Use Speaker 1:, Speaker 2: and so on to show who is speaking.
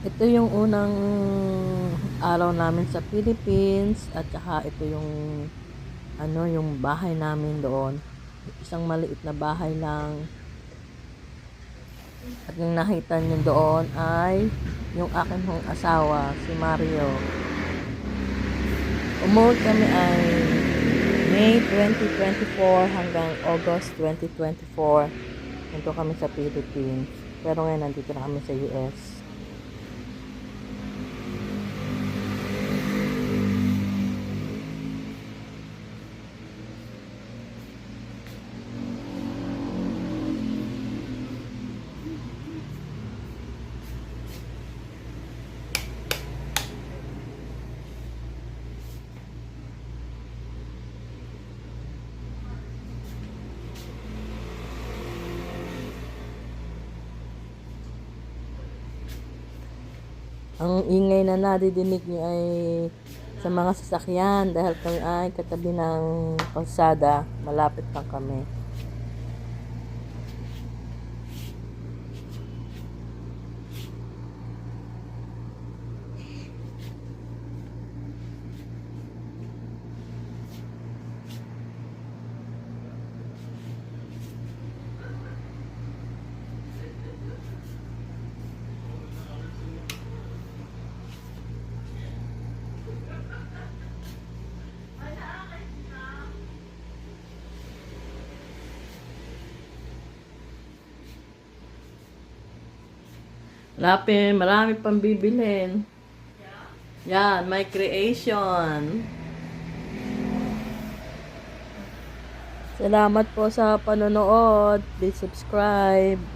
Speaker 1: Ito yung unang araw namin sa Philippines at saka ito yung yung bahay namin doon. Isang maliit na bahay lang. At yung nakita niyo doon ay yung akin hong asawa, si Mario. Umuwi kami ay May 2024 hanggang August 2024. Nandito kami sa Philippines. Pero ngayon nandito na kami sa US. Ang ingay na nadidinig niyo ay sa mga sasakyan dahil kami ay katabi ng kalsada, malapit lang kami. Lapin, marami pang bibilhin. Yan, my creation. Salamat po sa panonood. Please subscribe.